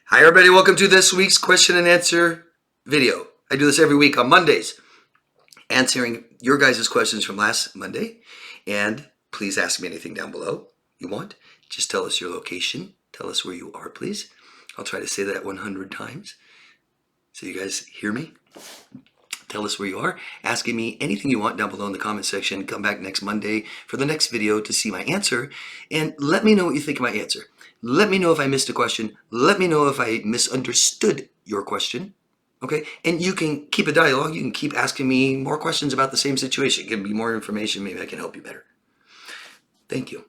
Hi everybody, welcome to this week's question and answer video. I do this every week on Mondays, answering your guys' questions from last Monday. And please ask me anything down below you want. Just tell us your location. Tell us where you are, please. I'll try to say that 100 times so you guys hear me. Tell us where you are. Asking me anything you want down below in the comment section. Come back next Monday for the next video to see my answer. And let me know what you think of my answer. Let me know if I missed a question. Let me know if I misunderstood your question. Okay? And you can keep a dialogue. You can keep asking me more questions about the same situation. Give me more information. Maybe I can help you better. Thank you.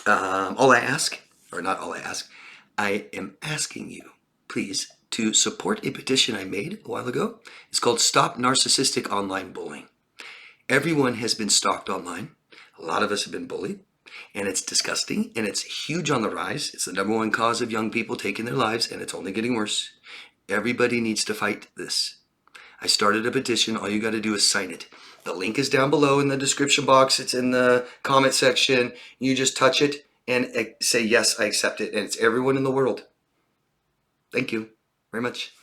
All I ask, or not all I ask, I am asking you, please, to support a petition I made a while ago. It's called Stop Narcissistic Online Bullying. Everyone has been stalked online. A lot of us have been bullied. And it's disgusting, and it's huge on the rise. It's the number one cause of young people taking their lives, and it's only getting worse. Everybody needs to fight this. I started a petition. All you got to do is sign it. The link is down below in the description box. It's in the comment section. You just touch it and say, yes, I accept it. And it's everyone in the world. Thank you very much.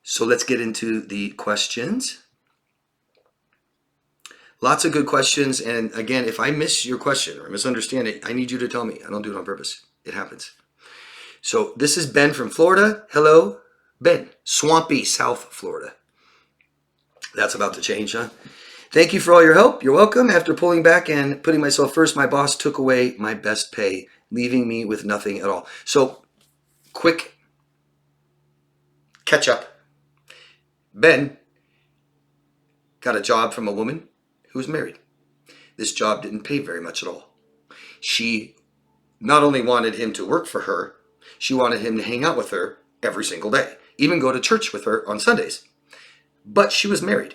So let's get into the questions. Lots of good questions. And again, if I miss your question or misunderstand it, I need you to tell me. I don't do it on purpose. It happens. So this is Ben from Florida. Hello, Ben. Swampy, South Florida. That's about to change, huh? Thank you for all your help. You're welcome. After pulling back and putting myself first, my boss took away my best pay, leaving me with nothing at all. So, quick catch up. Ben got a job from a woman who was married. This job didn't pay very much at all. She not only wanted him to work for her, she wanted him to hang out with her every single day, even go to church with her on Sundays. But she was married,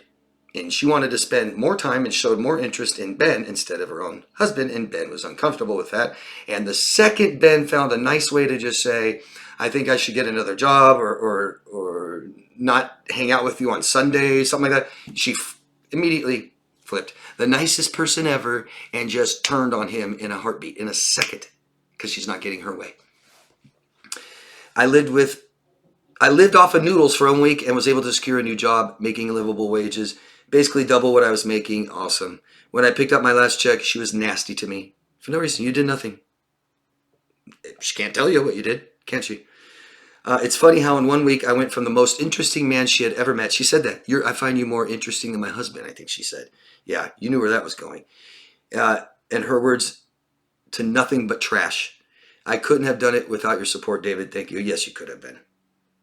and she wanted to spend more time and showed more interest in Ben instead of her own husband, and Ben was uncomfortable with that. And the second Ben found a nice way to just say, I think I should get another job or not hang out with you on Sundays, something like that, she immediately flipped. The nicest person ever, and just turned on him in a heartbeat, in a second, because she's not getting her way. I lived off of noodles for a week and was able to secure a new job, making livable wages, basically double what I was making. Awesome. When I picked up my last check, she was nasty to me. For no reason. You did nothing. She can't tell you what you did, can't she? It's funny how in 1 week I went from the most interesting man she had ever met. She said that. I find you more interesting than my husband, I think she said. Yeah, you knew where that was going. And her words, to nothing but trash. I couldn't have done it without your support, David. Thank you. Yes, you could have been.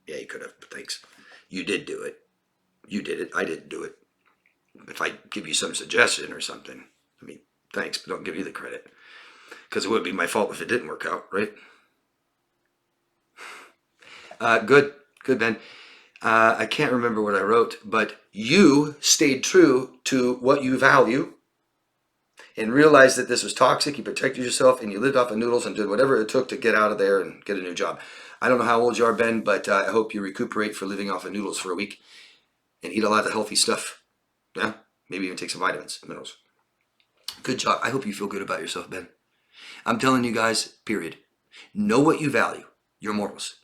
Yeah, you could have, but thanks. You did do it. You did it. I didn't do it. If I give you some suggestion or something, I mean, thanks, but don't give you the credit. Because it would be my fault if it didn't work out, right? Good, Ben. I can't remember what I wrote, but you stayed true to what you value and realized that this was toxic. You protected yourself and you lived off of noodles and did whatever it took to get out of there and get a new job. I don't know how old you are, Ben, but I hope you recuperate for living off of noodles for a week and eat a lot of healthy stuff. Yeah, maybe even take some vitamins, minerals. Good job. I hope you feel good about yourself, Ben. I'm telling you guys, period. Know what you value, your morals.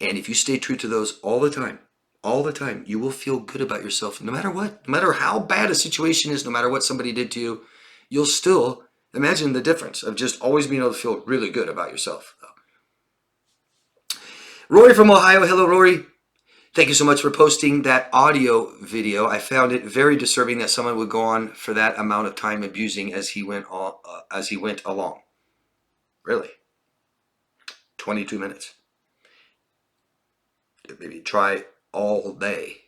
And if you stay true to those all the time, you will feel good about yourself no matter what. No matter how bad a situation is, no matter what somebody did to you, you'll still imagine the difference of just always being able to feel really good about yourself. Rory from Ohio. Hello, Rory. Thank you so much for posting that audio video. I found it very disturbing that someone would go on for that amount of time abusing as he went along. Really? 22 minutes. Maybe try all days.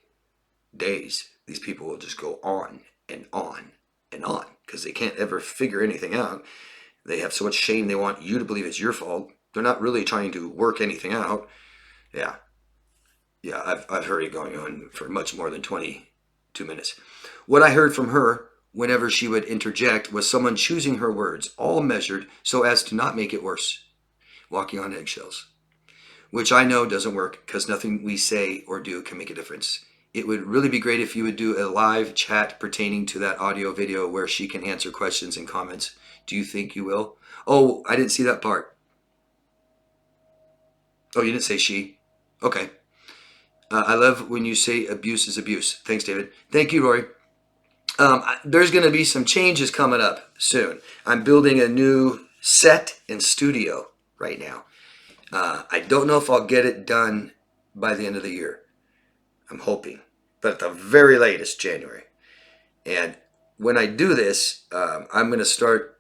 These people will just go on and on and on because they can't ever figure anything out. They have so much shame they want you to believe it's your fault. They're not really trying to work anything out. Yeah, I've heard it going on for much more than 22 minutes. What I heard from her whenever she would interject was someone choosing her words, all measured so as to not make it worse, walking on eggshells. Which I know doesn't work because nothing we say or do can make a difference. It would really be great if you would do a live chat pertaining to that audio video where she can answer questions and comments. Do you think you will? Oh, I didn't see that part. Oh, you didn't say she. Okay. I love when you say abuse is abuse. Thanks, David. Thank you, Rory. There's going to be some changes coming up soon. I'm building a new set and studio right now. I don't know if I'll get it done by the end of the year. I'm hoping, but at the very latest, January. And when I do this, I'm going to start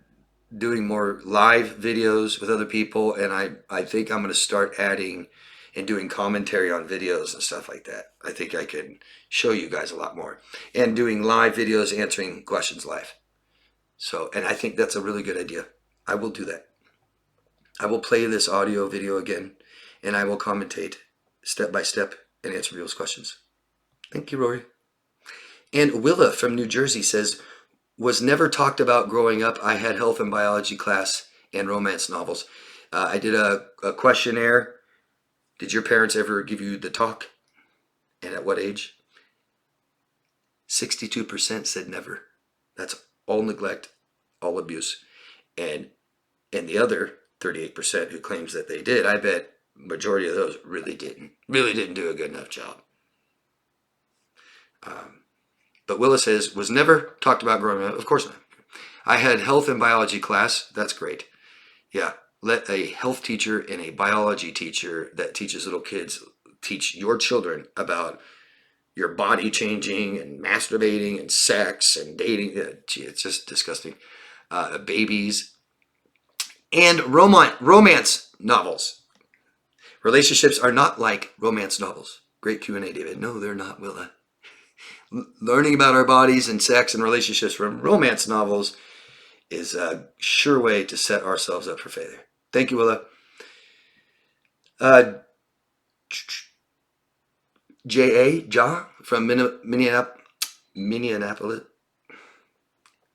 doing more live videos with other people, and I think I'm going to start adding and doing commentary on videos and stuff like that. I think I can show you guys a lot more, and doing live videos answering questions live. So, and I think that's a really good idea. I will do that. I will play this audio video again, and I will commentate step by step and answer people's questions. Thank you, Rory. And Willa from New Jersey says, was never talked about growing up. I had health and biology class and romance novels. I did a questionnaire. Did your parents ever give you the talk? And at what age? 62% said never. That's all neglect, all abuse. And the other 38% who claims that they did, I bet majority of those really didn't do a good enough job. But Willa says, was never talked about growing up. Of course not. I had health and biology class. That's great. Yeah, let a health teacher and a biology teacher that teaches little kids teach your children about your body changing and masturbating and sex and dating. Gee, it's just disgusting. Babies and romance novels. Relationships are not like romance novels. Great Q&A, David. No, they're not, Willa. Learning about our bodies and sex and relationships from romance novels is a sure way to set ourselves up for failure. Thank you, Willa. Ja from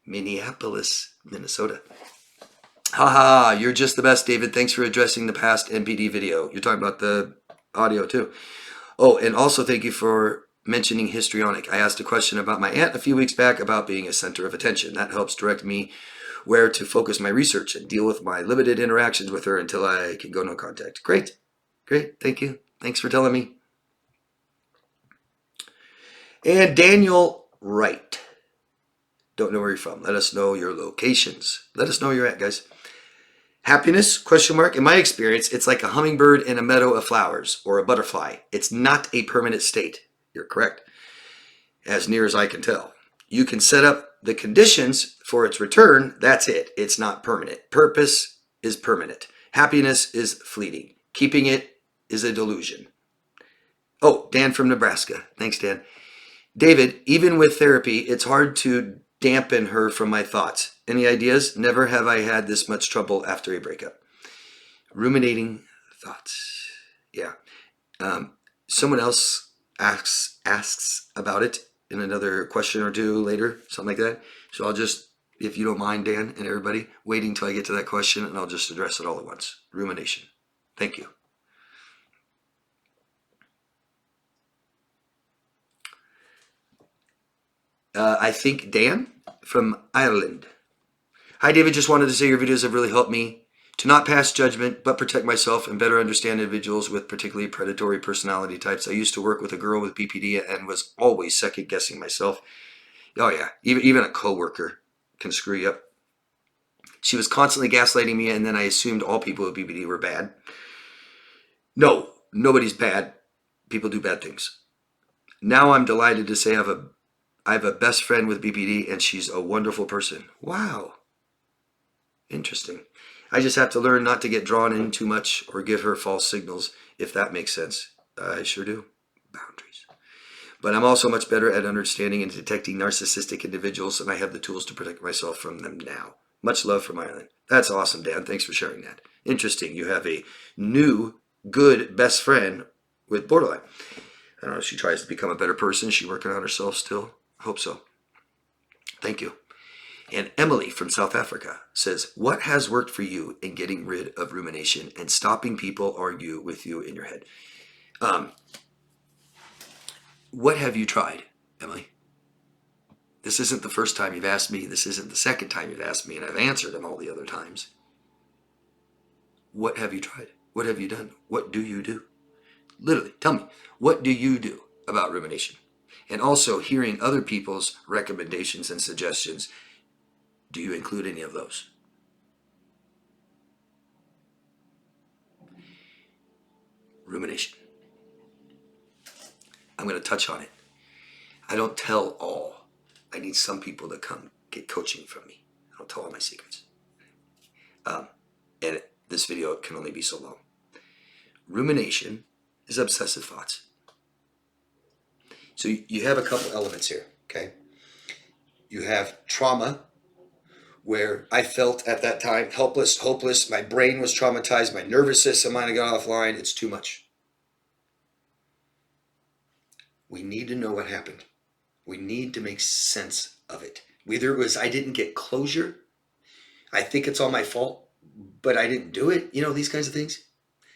Minneapolis, Minnesota. Haha, you're just the best, David. Thanks for addressing the past NPD video. You're talking about the audio too. Oh, and also thank you for mentioning histrionic. I asked a question about my aunt a few weeks back about being a center of attention. That helps direct me where to focus my research and deal with my limited interactions with her until I can go no contact. Great. Thank you. Thanks for telling me. And Daniel Wright. Don't know where you're from. Let us know your locations. Let us know where you're at, guys. Happiness, question mark. In my experience, it's like a hummingbird in a meadow of flowers or a butterfly. It's not a permanent state. You're correct. As near as I can tell. You can set up the conditions for its return. That's it. It's not permanent. Purpose is permanent. Happiness is fleeting. Keeping it is a delusion. Oh, Dan from Nebraska. Thanks, Dan. David, even with therapy, it's hard to dampen her from my thoughts. Any ideas? Never have I had this much trouble after a breakup. Ruminating thoughts. Yeah. Someone else asks about it in another question or two later, something like that. So I'll just, if you don't mind, Dan and everybody, waiting until I get to that question, and I'll just address it all at once. Rumination. Thank you. I think Dan from Ireland. Hi, David. Just wanted to say your videos have really helped me to not pass judgment, but protect myself and better understand individuals with particularly predatory personality types. I used to work with a girl with BPD and was always second guessing myself. Oh yeah, even a coworker can screw you up. She was constantly gaslighting me, and then I assumed all people with BPD were bad. No, nobody's bad. People do bad things. Now I'm delighted to say I have a best friend with BPD, and she's a wonderful person. Wow. Interesting. I just have to learn not to get drawn in too much or give her false signals, if that makes sense. I sure do. Boundaries. But I'm also much better at understanding and detecting narcissistic individuals, and I have the tools to protect myself from them now. Much love from Ireland. That's awesome, Dan. Thanks for sharing that. Interesting. You have a new, good best friend with borderline. I don't know if she tries to become a better person. Is she working on herself still? I hope so. Thank you. And Emily from South Africa says, what has worked for you in getting rid of rumination and stopping people argue with you in your head? What have you tried, Emily? This isn't the first time you've asked me. This isn't the second time you've asked me, and I've answered them all the other times. What have you tried? What have you done? What do you do? Literally, tell me, what do you do about rumination? And also, hearing other people's recommendations and suggestions, do you include any of those? Rumination. I'm going to touch on it. I don't tell all. I need some people to come get coaching from me. I don't tell all my secrets. And this video can only be so long. Rumination is obsessive thoughts. So you have a couple elements here, okay? You have trauma, where I felt at that time helpless, hopeless. My brain was traumatized. My nervous system might have gone offline. It's too much. We need to know what happened. We need to make sense of it. Whether it was I didn't get closure, I think it's all my fault, but I didn't do it. You know, these kinds of things.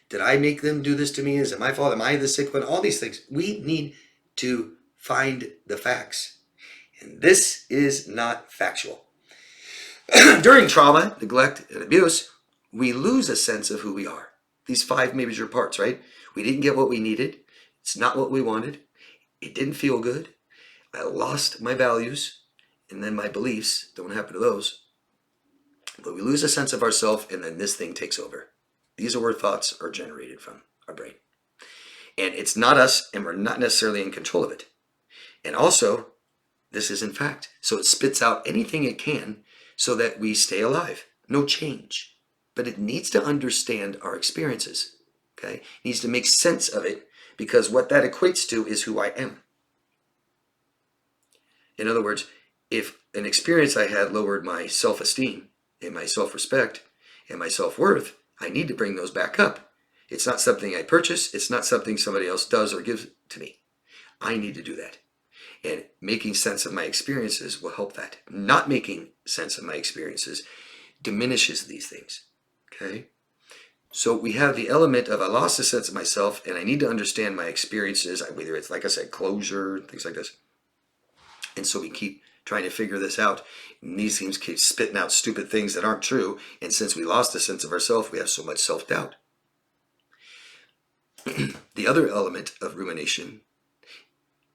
Did I make them do this to me? Is it my fault? Am I the sick one? All these things. We need to find the facts. And this is not factual. During trauma, neglect, and abuse, we lose a sense of who we are. These 5 major parts, right? We didn't get what we needed. It's not what we wanted. It didn't feel good. I lost my values, and then my beliefs. Don't happen to those. But we lose a sense of ourselves, and then this thing takes over. These are where thoughts are generated from our brain. And it's not us, and we're not necessarily in control of it. And also, this is in fact. So it spits out anything it can so that we stay alive. No change. But it needs to understand our experiences. Okay? It needs to make sense of it, because what that equates to is who I am. In other words, if an experience I had lowered my self-esteem and my self-respect and my self-worth, I need to bring those back up. It's not something I purchase. It's not something somebody else does or gives to me. I need to do that. And making sense of my experiences will help that. Not making sense of my experiences diminishes these things. Okay? So we have the element of I lost a sense of myself and I need to understand my experiences, whether it's, like I said, closure, things like this. And so we keep trying to figure this out. And these things keep spitting out stupid things that aren't true. And since we lost a sense of ourselves, we have so much self-doubt. The other element of rumination,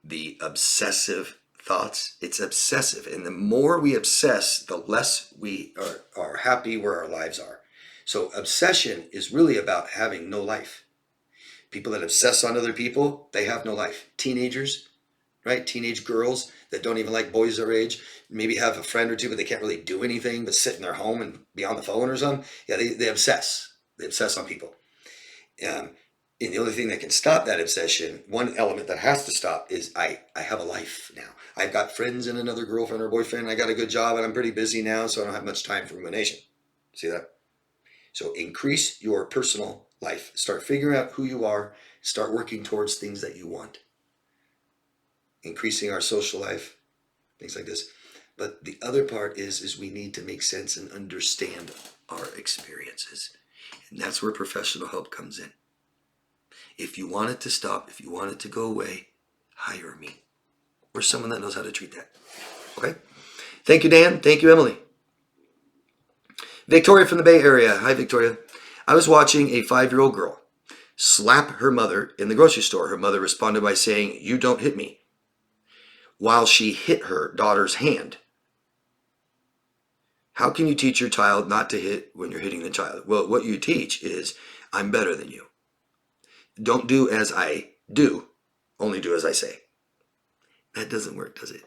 the obsessive thoughts, it's obsessive. And the more we obsess, the less we are happy where our lives are. So obsession is really about having no life. People that obsess on other people, they have no life. Teenagers, right? Teenage girls that don't even like boys their age, maybe have a friend or two, but they can't really do anything but sit in their home and be on the phone or something. Yeah, they obsess. They obsess on people. And the only thing that can stop that obsession, one element that has to stop, is I have a life now. I've got friends and another girlfriend or boyfriend. I got a good job and I'm pretty busy now, so I don't have much time for rumination. See that? So increase your personal life. Start figuring out who you are. Start working towards things that you want. Increasing our social life, things like this. But the other part is we need to make sense and understand our experiences. And that's where professional help comes in. If you want it to stop, if you want it to go away, hire me or someone that knows how to treat that. Okay? Thank you, Dan. Thank you, Emily. Victoria from the Bay Area. Hi, Victoria. I was watching a 5-year-old girl slap her mother in the grocery store. Her mother responded by saying, "You don't hit me," while she hit her daughter's hand. How can you teach your child not to hit when you're hitting the child? Well, what you teach is, I'm better than you. Don't do as I do, only do as I say. That doesn't work, does it?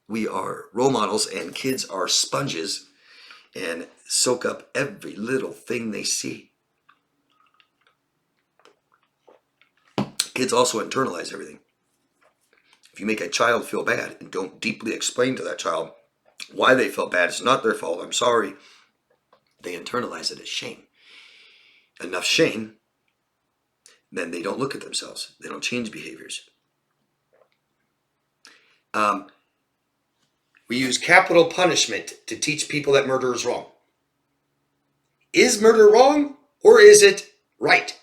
We are role models, and kids are sponges and soak up every little thing they see. Kids also internalize everything. If you make a child feel bad and don't deeply explain to that child why they felt bad, it's not their fault, I'm sorry, they internalize it as shame. Enough shame, then they don't look at themselves. They don't change behaviors. We use capital punishment to teach people that murder is wrong. Is murder wrong, or is it right?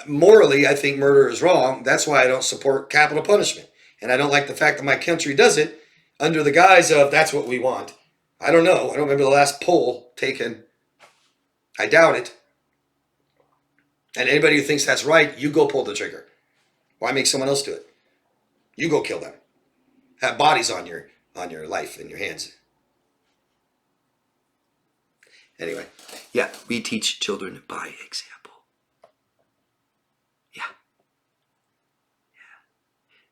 Morally, I think murder is wrong. That's why I don't support capital punishment. And I don't like the fact that my country does it under the guise of that's what we want. I don't know. I don't remember the last poll taken. I doubt it. And anybody who thinks that's right, you go pull the trigger. Why make someone else do it? You go kill them. Have bodies on your life in your hands. Anyway, yeah, we teach children by example. Yeah.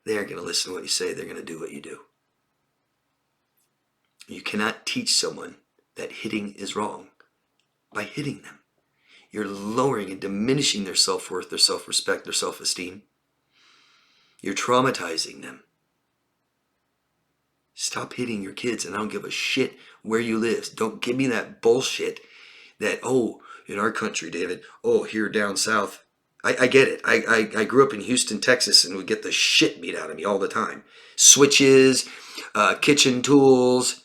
They aren't going to listen to what you say. They're going to do what you do. You cannot teach someone that hitting is wrong by hitting them. You're lowering and diminishing their self-worth, their self-respect, their self-esteem. You're traumatizing them. Stop hitting your kids, and I don't give a shit where you live. Don't give me that bullshit that, oh, in our country, David, oh, here down south. I get it. I grew up in Houston, Texas, and would get the shit beat out of me all the time. Switches, kitchen tools,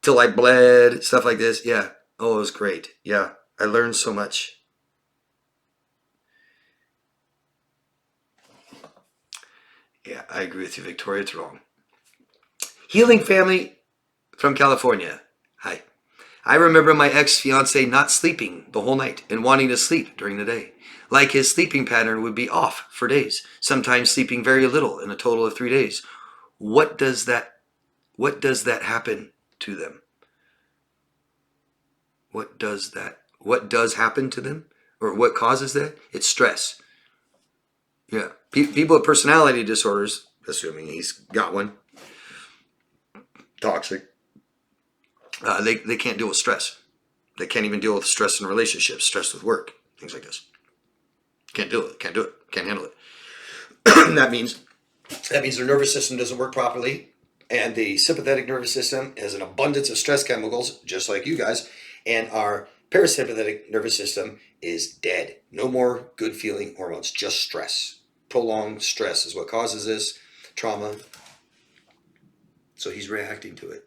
till I bled, stuff like this. Yeah. Oh, it was great. Yeah. I learned so much. Yeah, I agree with you, Victoria. It's wrong. Healing Family from California. Hi. I remember my ex-fiance not sleeping the whole night and wanting to sleep during the day. Like his sleeping pattern would be off for days, sometimes sleeping very little in a total of 3 days. What does that happen to them? What does happen to them? Or what causes that? It's stress. Yeah. People with personality disorders, assuming he's got one, toxic, they can't deal with stress. They can't even deal with stress in relationships, stress with work, things like this. Can't do it, can't handle it. That means their nervous system doesn't work properly, and the sympathetic nervous system has an abundance of stress chemicals, just like you guys, and our parasympathetic nervous system is dead. No more good feeling hormones, just stress. Prolonged stress is what causes this trauma. So he's reacting to it.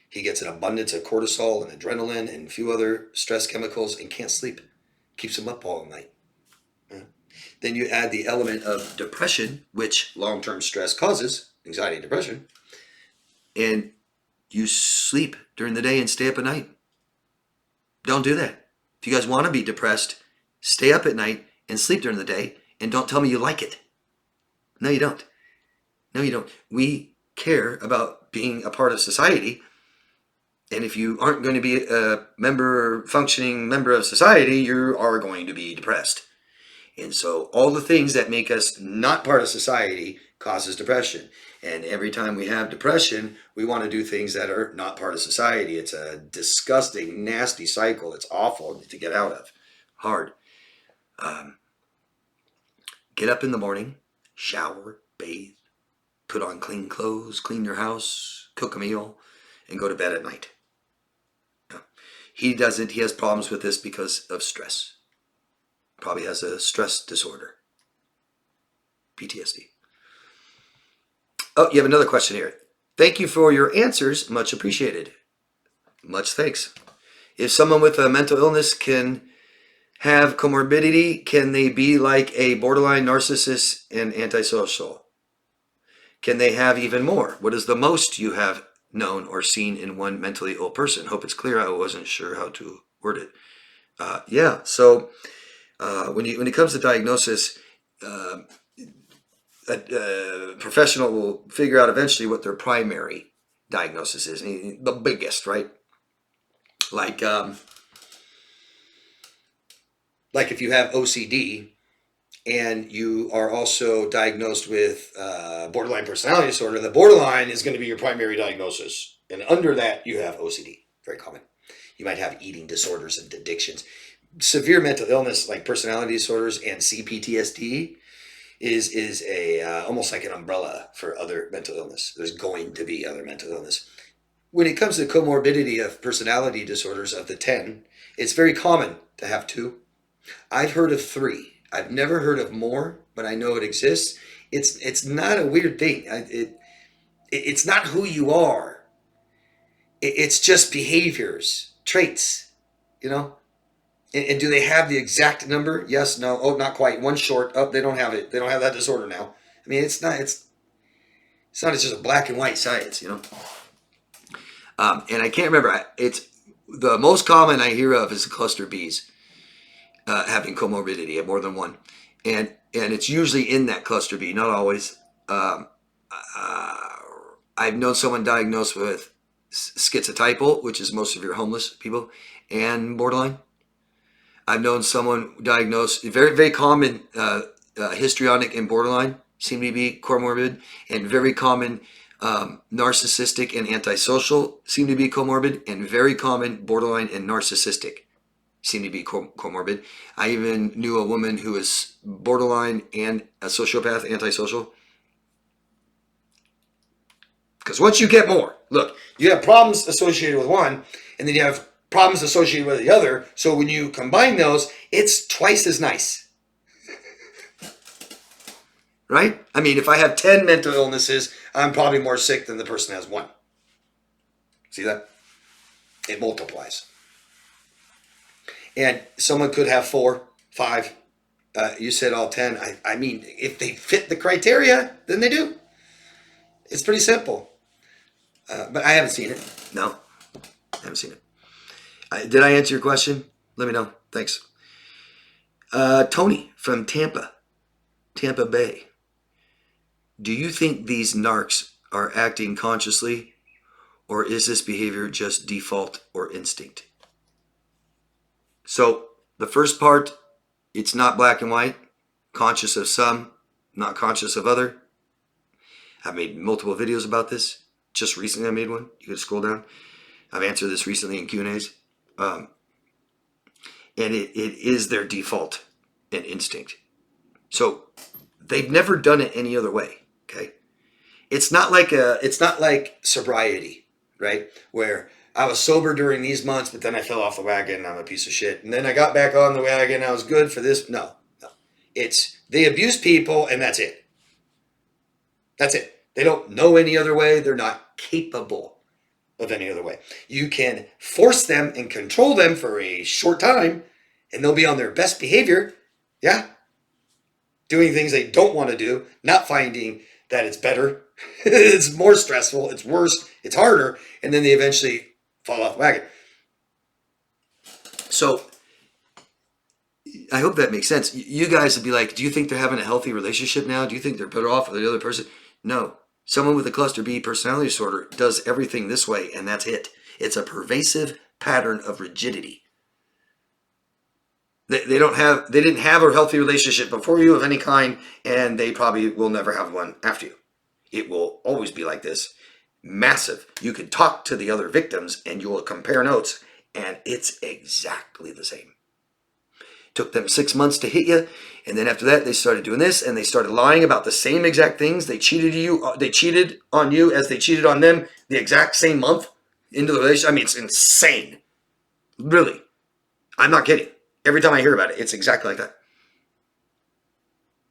He gets an abundance of cortisol and adrenaline and a few other stress chemicals and can't sleep. Keeps him up all night. Then you add the element of depression, which long-term stress causes, anxiety and depression, and you sleep during the day and stay up at night. Don't do that. If you guys want to be depressed, stay up at night and sleep during the day, and don't tell me you like it. No, you don't. No, you don't. We care about being a part of society, and if you aren't going to be a functioning member of society, you are going to be depressed. And so all the things that make us not part of society causes depression. And every time we have depression, we want to do things that are not part of society. It's a disgusting, nasty cycle. It's awful to get out of. Hard. Get up in the morning, shower, bathe, put on clean clothes, clean your house, cook a meal, and go to bed at night. He doesn't. He has problems with this because of stress. Probably has a stress disorder. PTSD. Oh, you have another question here. Thank you for your answers. Much appreciated. Much thanks. If someone with a mental illness can have comorbidity, can they be like a borderline narcissist and antisocial? Can they have even more? What is the most you have known or seen in one mentally ill person? Hope it's clear. I wasn't sure how to word it. Yeah. So when it comes to diagnosis, a professional will figure out eventually what their primary diagnosis is. The biggest, right? Like if you have OCD and you are also diagnosed with borderline personality disorder, the borderline is going to be your primary diagnosis. And under that, you have OCD. Very common. You might have eating disorders and addictions. Severe mental illness like personality disorders and CPTSD is almost like an umbrella for other mental illness. There's going to be other mental illness. When it comes to comorbidity of personality disorders of the 10, it's very common to have 2. I've heard of 3. I've never heard of more, but I know it exists. It's not a weird thing. It's not who you are. It's just behaviors, traits, you know? And do they have the exact number? Yes, no, oh, not quite. One short. Oh, they don't have it. They don't have that disorder now. I mean, it's not just a black and white science, you know? And I can't remember. It's the most common I hear of is the cluster Bs having comorbidity at more than one, and it's usually in that cluster B, not always. I've known someone diagnosed with schizotypal, which is most of your homeless people, and borderline. I've known someone diagnosed, very, very common, histrionic and borderline seem to be comorbid, and very common narcissistic and antisocial seem to be comorbid, and very common borderline and narcissistic seem to be comorbid. I even knew a woman who was borderline and a sociopath, antisocial. Because once you get more, look, you have problems associated with one, and then you have problems associated with the other. So when you combine those, it's twice as nice. Right? I mean, if I have 10 mental illnesses, I'm probably more sick than the person that has one. See that? It multiplies. And someone could have 4, 5. You said all 10. I mean, if they fit the criteria, then they do. It's pretty simple. But I haven't seen it. No, I haven't seen it. Did I answer your question? Let me know. Thanks. Tony from Tampa Bay. Do you think these narcs are acting consciously, or is this behavior just default or instinct? So the first part, it's not black and white, conscious of some, not conscious of other. I've made multiple videos about this. Just recently I made one. You can scroll down. I've answered this recently in Q&As. And it is their default and instinct. So they've never done it any other way. Okay. It's not like sobriety, right? Where I was sober during these months, but then I fell off the wagon and I'm a piece of shit. And then I got back on the wagon and I was good for this. No. It's they abuse people and that's it. That's it. They don't know any other way. They're not capable of any other way. You can force them and control them for a short time and they'll be on their best behavior. Yeah. Doing things they don't want to do, not finding that it's better. It's more stressful. It's worse. It's harder. And then they eventually fall off the wagon. So I hope that makes sense. You guys would be like, do you think they're having a healthy relationship now? Do you think they're better off with the other person? No. Someone with a cluster B personality disorder does everything this way, and that's it. It's a pervasive pattern of rigidity. They didn't have a healthy relationship before you of any kind, and they probably will never have one after you. It will always be like this. Massive. You can talk to the other victims and you will compare notes, and it's exactly the same. Took them 6 months to hit you, and then after that they started doing this, and they started lying about the same exact things. They cheated on you as they cheated on them the exact same month into the relationship. I mean, it's insane. Really. I'm not kidding. Every time I hear about it, it's exactly like that.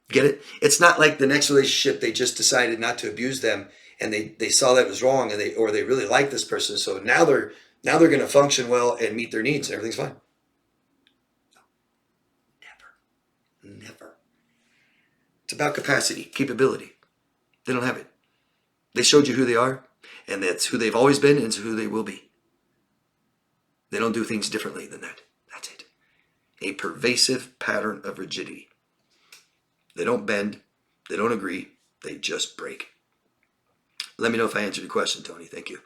Get it? It's not like the next relationship they just decided not to abuse them, and they saw that was wrong, and they really like this person, so now they're going to function well and meet their needs, and everything's fine. Never. It's about capacity, capability. They don't have it. They showed you who they are, and that's who they've always been, and it's who they will be. They don't do things differently than that. That's it. A pervasive pattern of rigidity. They don't bend. They don't agree. They just break. Let me know if I answered your question, Tony. Thank you.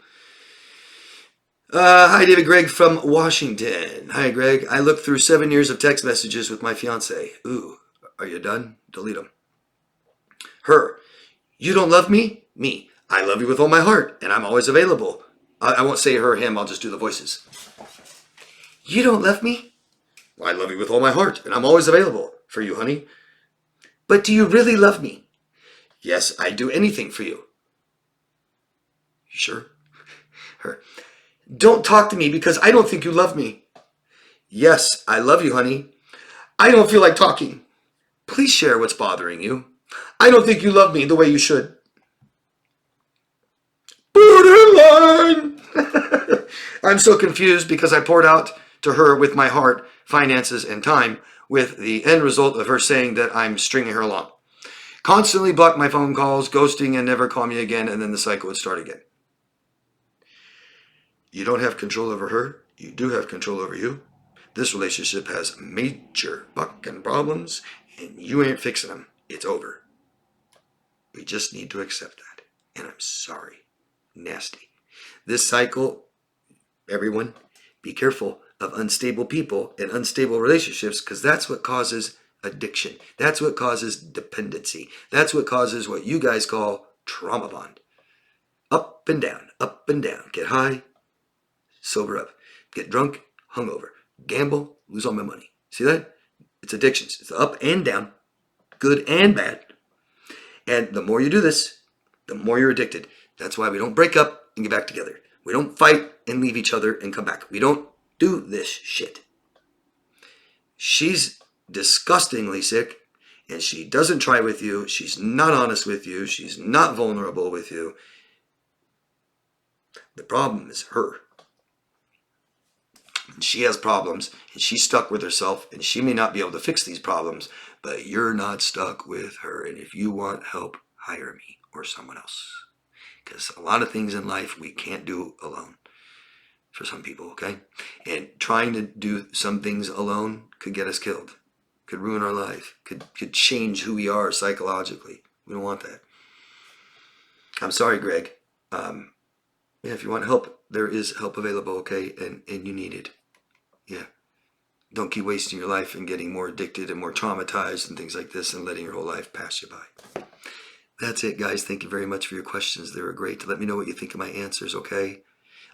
Hi, David Gregg from Washington. Hi, Greg. I looked through 7 years of text messages with my fiance. Ooh, are you done? Delete them. Her. You don't love me? Me. I love you with all my heart, and I'm always available. I won't say her, him. I'll just do the voices. You don't love me? I love you with all my heart, and I'm always available for you, honey. But do you really love me? Yes, I'd do anything for you. You sure? Her. Don't talk to me because I don't think you love me. Yes, I love you, honey. I don't feel like talking. Please share what's bothering you. I don't think you love me the way you should. Borderline! I'm so confused because I poured out to her with my heart, finances, and time, with the end result of her saying that I'm stringing her along. Constantly block my phone calls, ghosting, and never call me again, and then the cycle would start again. You don't have control over her. You do have control over you. This relationship has major fucking problems, and you ain't fixing them. It's over. We just need to accept that. And I'm sorry. Nasty. This cycle, everyone, be careful of unstable people and unstable relationships, because that's what causes addiction. That's what causes dependency. That's what causes what you guys call trauma bond. Up and down, up and down. Get high, sober up. Get drunk, hungover. Gamble, lose all my money. See that? It's addictions. It's up and down, good and bad. And the more you do this, the more you're addicted. That's why we don't break up and get back together. We don't fight and leave each other and come back. We don't do this shit. She's disgustingly sick, and she doesn't try with you. She's not honest with you. She's not vulnerable with you. The problem is her. She has problems, and she's stuck with herself, and she may not be able to fix these problems, but you're not stuck with her. And if you want help, hire me or someone else. Because a lot of things in life we can't do alone for some people, okay? And trying to do some things alone could get us killed, could ruin our life, could change who we are psychologically. We don't want that. I'm sorry, Greg. Yeah, if you want help, there is help available, okay? And you need it. Yeah. Don't keep wasting your life and getting more addicted and more traumatized and things like this and letting your whole life pass you by. That's it, guys. Thank you very much for your questions. They were great. Let me know what you think of my answers, okay?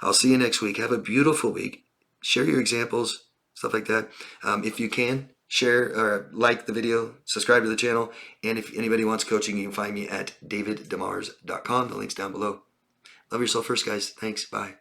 I'll see you next week. Have a beautiful week. Share your examples, stuff like that. If you can, share or like the video, subscribe to the channel. And if anybody wants coaching, you can find me at daviddemars.com. The link's down below. Love yourself first, guys. Thanks. Bye.